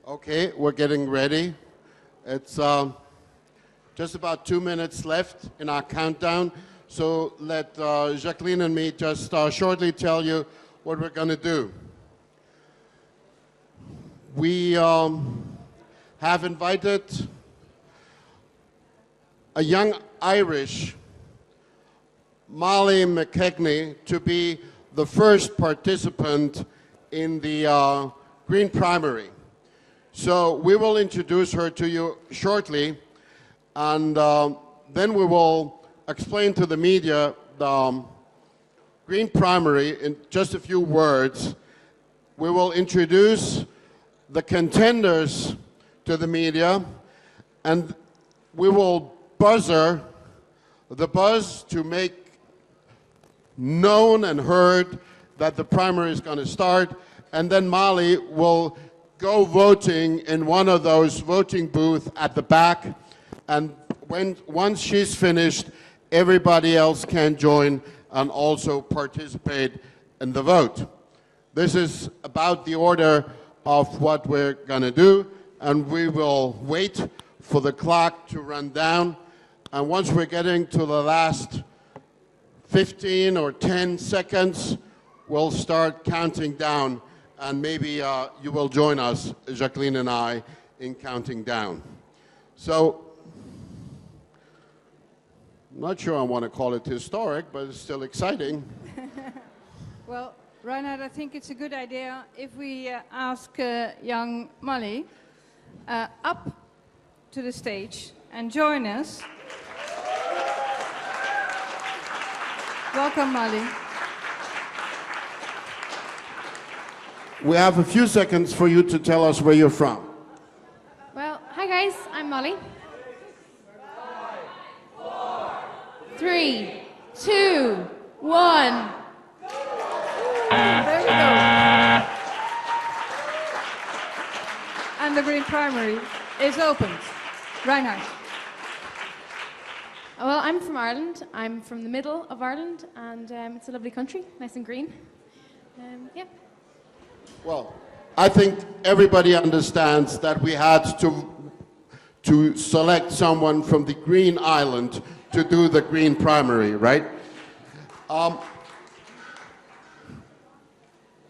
Okay, we're getting ready. It's just about 2 minutes left in our countdown. So let Jacqueline and me just shortly tell you what we're going to do. We have invited a young Irish, Molly McKechnie, to be the first participant in the Green Primary. So we will introduce her to you shortly, and then we will explain to the media the Green Primary in just a few words. We will introduce the contenders to the media, and we will buzzer the buzz to make known and heard that the primary is going to start, and then Molly will go voting in one of those voting booths at the back, and once she's finished, everybody else can join and also participate in the vote. This is about the order of what we're going to do, and we will wait for the clock to run down, and once we're getting to the last 15 or 10 seconds, we'll start counting down, and maybe you will join us, Jacqueline and I, in counting down. So, I'm not sure I want to call it historic, but it's still exciting. Well, Reinhard, I think it's a good idea if we ask young Molly up to the stage and join us. Welcome, Molly. We have a few seconds for you to tell us where you're from. Well, hi guys, I'm Molly. 3, 2, 1. There we go. And the Green Primary is opened. Reinhard. Well, I'm from Ireland. I'm from the middle of Ireland, and it's a lovely country, nice and green. Yeah. Well, I think everybody understands that we had to select someone from the Green Island to do the Green Primary, right?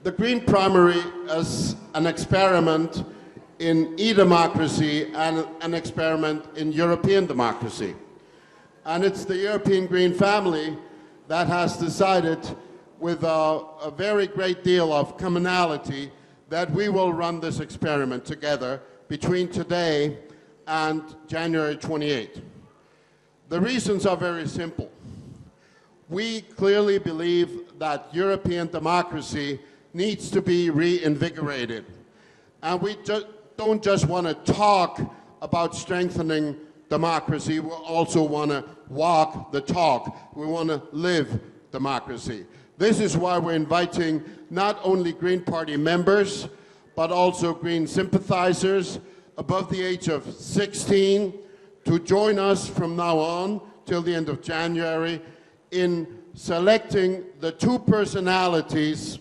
The Green Primary is an experiment in e-democracy and an experiment in European democracy. And it's the European Green family that has decided, with a very great deal of commonality, that we will run this experiment together between today and January 28. The reasons are very simple. We clearly believe that European democracy needs to be reinvigorated. And we don't just want to talk about strengthening democracy, we also want to walk the talk. We want to live democracy. This is why we're inviting not only Green Party members, but also Green sympathizers above the age of 16 to join us from now on till the end of January in selecting the two personalities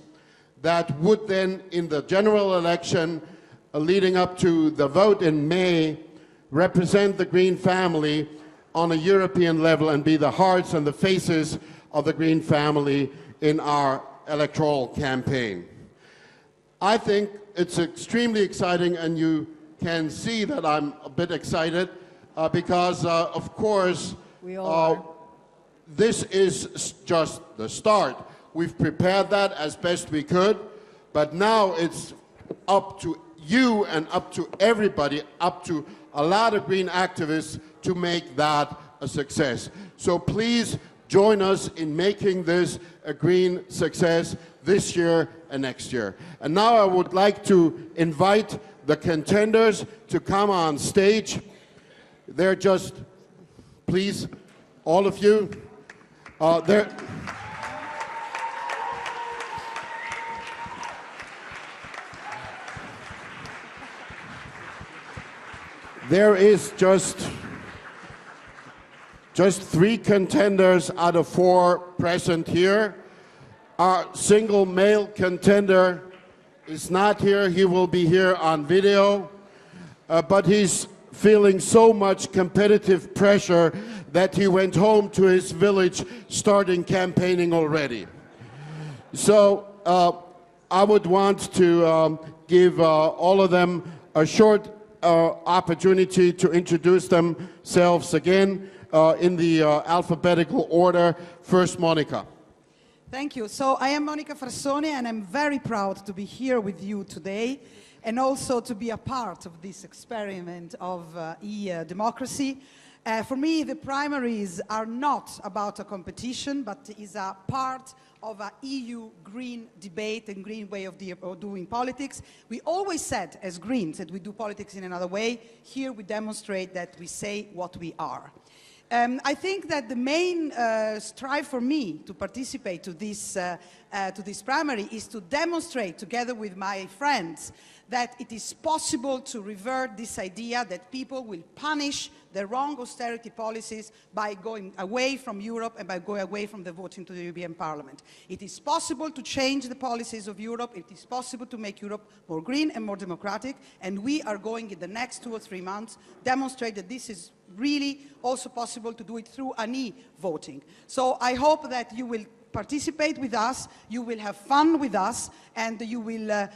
that would then, in the general election leading up to the vote in May, represent the Green family on a European level and be the hearts and the faces of the Green family in our electoral campaign. I think it's extremely exciting, and you can see that I'm a bit excited because, of course, this is just the start. We've prepared that as best we could, but now it's up to you and up to everybody, up to a lot of Green activists to make that a success. So please join us in making this a Green success this year and next year. And now I would like to invite the contenders to come on stage. They're just, please, all of you, there is just 3 contenders out of 4 present here. Our single male contender is not here. He will be here on video. but he's feeling so much competitive pressure that he went home to his village starting campaigning already. So I would want to give all of them a short opportunity to introduce themselves again in the alphabetical order. First, Monica. Thank you. So I am Monica Frassoni, and I'm very proud to be here with you today, and also to be a part of this experiment of e-democracy. For me, the primaries are not about a competition, but is a part of an EU green debate and green way of doing politics. We always said, as Greens, that we do politics in another way. Here we demonstrate that we say what we are. I think that the main strive for me to participate to this primary is to demonstrate, together with my friends, that it is possible to revert this idea that people will punish the wrong austerity policies by going away from Europe and by going away from the voting to the European Parliament. It is possible to change the policies of Europe. It is possible to make Europe more green and more democratic, and we are going in the next 2 or 3 months demonstrate that this is really also possible to do it through an e-voting. So I hope that you will participate with us, you will have fun with us, and you will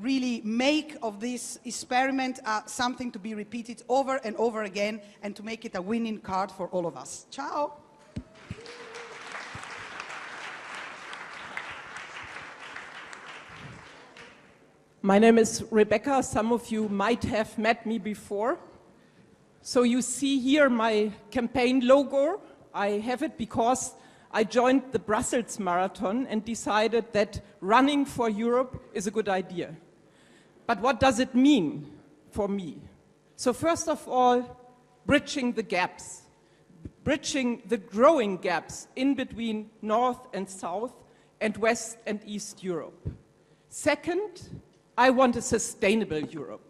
really make of this experiment something to be repeated over and over again, and to make it a winning card for all of us. Ciao! My name is Rebecca. Some of you might have met me before. So you see here my campaign logo. I have it because I joined the Brussels Marathon and decided that running for Europe is a good idea. But what does it mean for me? So first of all, bridging the gaps, bridging the growing gaps in between North and South and West and East Europe. Second, I want a sustainable Europe.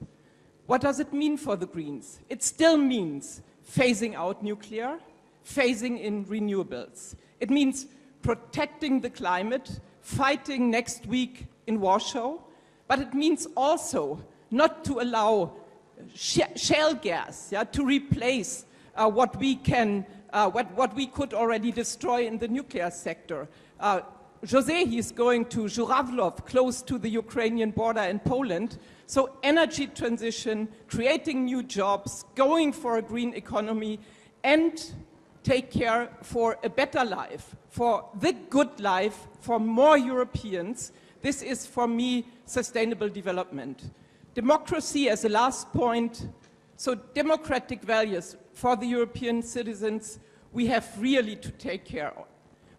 What does it mean for the Greens? It still means phasing out nuclear, phasing in renewables. It means protecting the climate, fighting next week in Warsaw, but it means also not to allow shale gas to replace what we could already destroy in the nuclear sector. José, he's going to Żurawlów, close to the Ukrainian border in Poland. So energy transition, creating new jobs, going for a green economy, and take care for a better life, for the good life, for more Europeans. This is, for me, sustainable development. Democracy as a last point. So democratic values for the European citizens, we have really to take care of.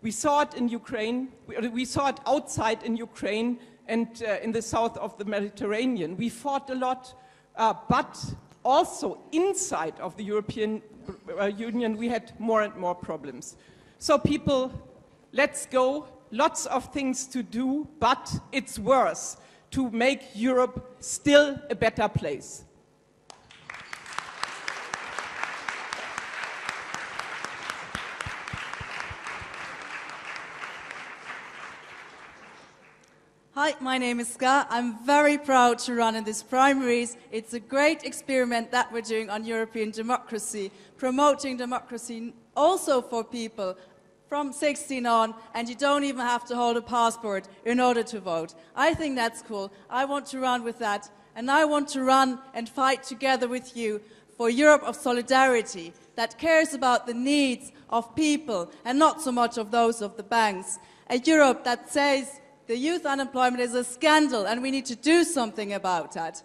We saw it in Ukraine, we saw it outside in Ukraine and in the south of the Mediterranean. We fought a lot, but also inside of the European Union, we had more and more problems. So people, let's go. Lots of things to do, but it's worse to make Europe still a better place. Hi, my name is Ska. I'm very proud to run in these primaries. It's a great experiment that we're doing on European democracy, promoting democracy also for people from 16 on, and you don't even have to hold a passport in order to vote. I think that's cool. I want to run with that, and I want to run and fight together with you for Europe of solidarity that cares about the needs of people and not so much of those of the banks. A Europe that says the youth unemployment is a scandal and we need to do something about that.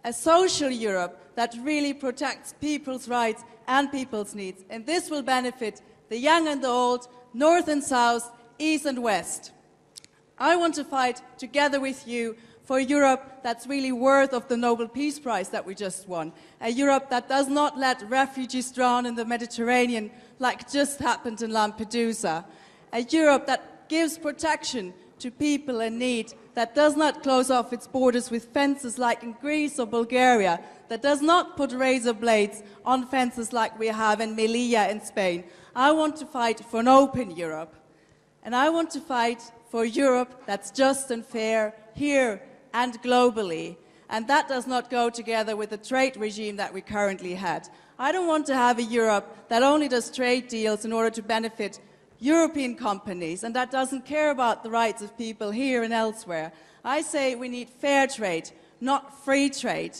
A social Europe that really protects people's rights and people's needs. And this will benefit the young and the old, north and south, east and west. I want to fight together with you for a Europe that's really worth of the Nobel Peace Prize that we just won. A Europe that does not let refugees drown in the Mediterranean like just happened in Lampedusa. A Europe that gives protection to people in need, that does not close off its borders with fences like in Greece or Bulgaria, that does not put razor blades on fences like we have in Melilla in Spain. I want to fight for an open Europe. And I want to fight for Europe that's just and fair here and globally. And that does not go together with the trade regime that we currently had. I don't want to have a Europe that only does trade deals in order to benefit European companies and that doesn't care about the rights of people here and elsewhere. I say we need fair trade, not free trade.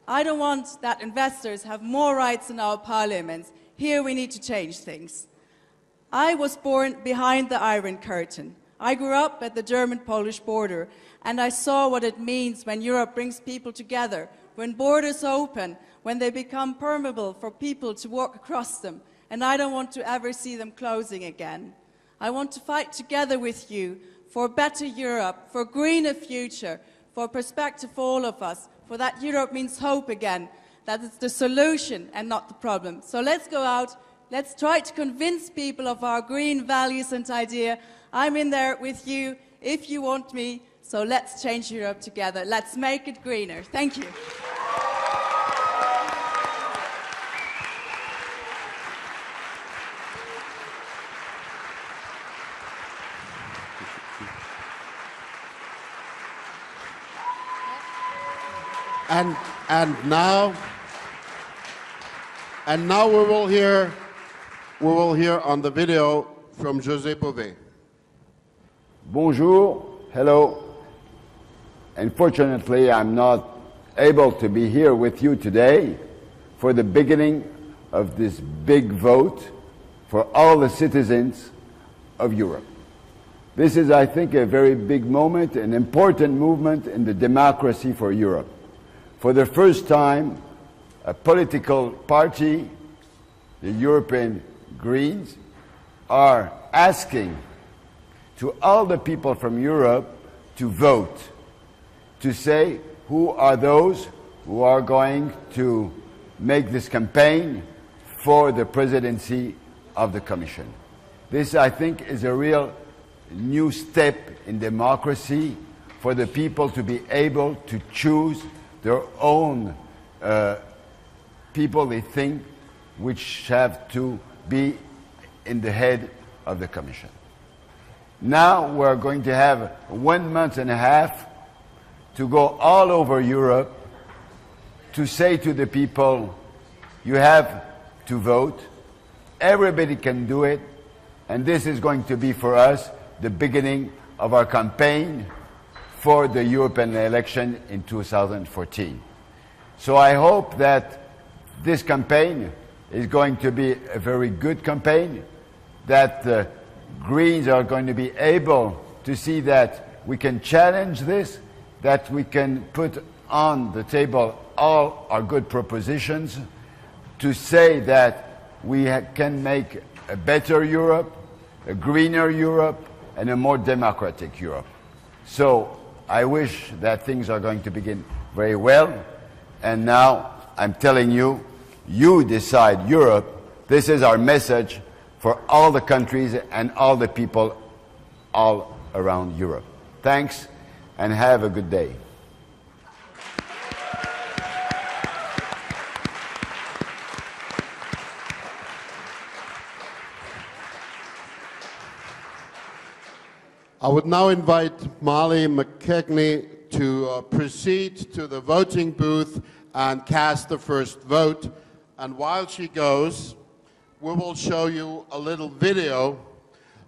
I don't want that investors have more rights in our parliaments. Here we need to change things. I was born behind the Iron Curtain. I grew up at the German-Polish border, and I saw what it means when Europe brings people together, when borders open, when they become permeable for people to walk across them, and I don't want to ever see them closing again. I want to fight together with you for a better Europe, for a greener future, for perspective for all of us, for that Europe means hope again, that it's the solution and not the problem. So let's go out, let's try to convince people of our green values and idea. I'm in there with you if you want me, so let's change Europe together. Let's make it greener. Thank you. And now we will hear on the video from José Bové. Bonjour, hello. Unfortunately, I'm not able to be here with you today for the beginning of this big vote for all the citizens of Europe. This is, I think, a very big moment, an important movement in the democracy for Europe. For the first time, a political party, the European Greens, are asking to all the people from Europe to vote, to say who are those who are going to make this campaign for the presidency of the Commission. This, I think, is a real new step in democracy for the people to be able to choose their own people they think which have to be in the head of the Commission. Now we're going to have 1 month and a half to go all over Europe to say to the people, you have to vote, everybody can do it, and this is going to be for us the beginning of our campaign for the European election in 2014. So I hope that this campaign is going to be a very good campaign, that the Greens are going to be able to see that we can challenge this, that we can put on the table all our good propositions to say that we can make a better Europe, a greener Europe, and a more democratic Europe. So I wish that things are going to begin very well. And now I'm telling you, you decide Europe. This is our message for all the countries and all the people all around Europe. Thanks, and have a good day. I would now invite Molly McKechnie to proceed to the voting booth and cast the first vote. And while she goes, we will show you a little video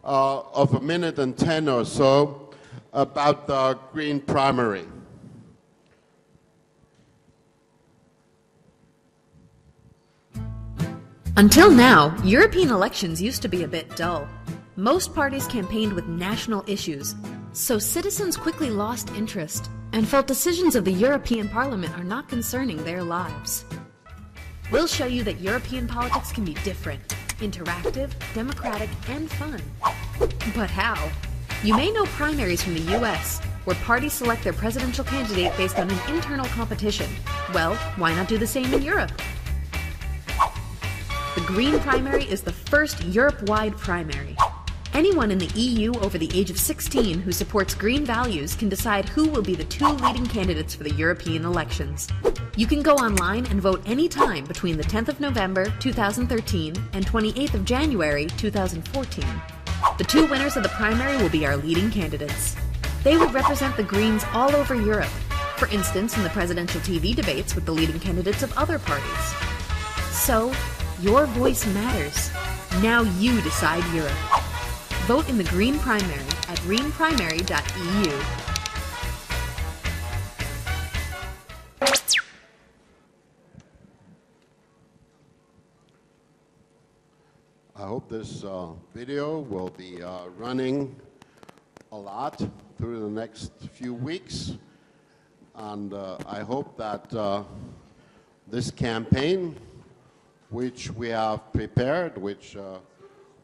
of 1 minute and 10 or so about the Green primary. Until now, European elections used to be a bit dull. Most parties campaigned with national issues, so citizens quickly lost interest and felt decisions of the European Parliament are not concerning their lives. We'll show you that European politics can be different, interactive, democratic, and fun. But how? You may know primaries from the US, where parties select their presidential candidate based on an internal competition. Well, why not do the same in Europe? The Green primary is the first Europe-wide primary. Anyone in the EU over the age of 16 who supports green values can decide who will be the 2 leading candidates for the European elections. You can go online and vote any time between the 10th of November 2013 and 28th of January 2014. The 2 winners of the primary will be our leading candidates. They will represent the Greens all over Europe, For instance, in the presidential TV debates with the leading candidates of other parties. So, your voice matters. Now you decide Europe. Vote in the Green Primary at greenprimary.eu. I hope this video will be running a lot through the next few weeks. And I hope that this campaign, which we have prepared, which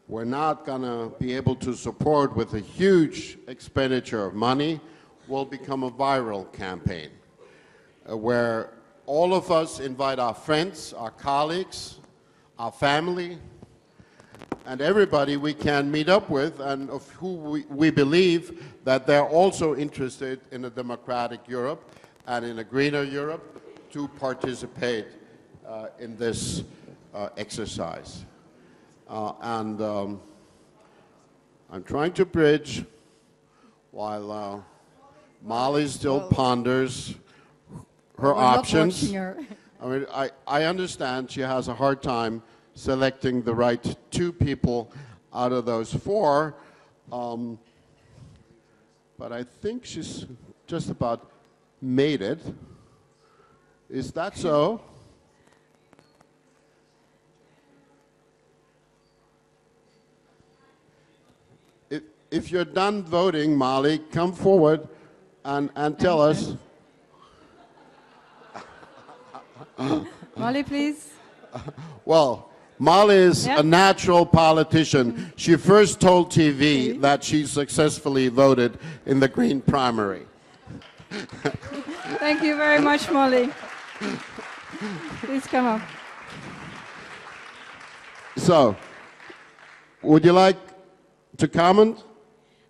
we're not going to be able to support with a huge expenditure of money, will become a viral campaign where all of us invite our friends, our colleagues, our family, and everybody we can meet up with and of who we believe that they're also interested in a democratic Europe and in a greener Europe to participate in this exercise. I'm trying to bridge while Molly still ponders her options. I mean, I understand she has a hard time selecting the right two people out of those four, but I think she's just about made it. Is that so? If you're done voting, Molly, come forward and tell us. Molly, please. Well, Molly is a natural politician. She first told TV that she successfully voted in the Green primary. Thank you very much, Molly. Please come up. So, would you like to comment?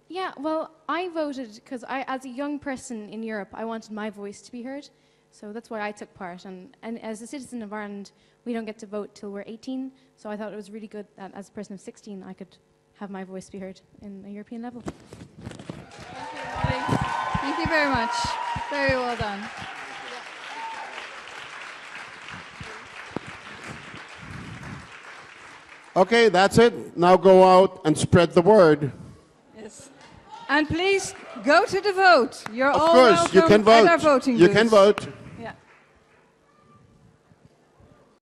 Yeah, well, I voted because as a young person in Europe, I wanted my voice to be heard. So that's why I took part. And as a citizen of Ireland, we don't get to vote till we're 18. So I thought it was really good that as a person of 16, I could have my voice be heard in a European level. Thank you very much. Very well done. Okay, that's it. Now go out and spread the word. Yes. And please go to the vote. You're Of all course, welcome you can vote. at our voting You booths. can vote.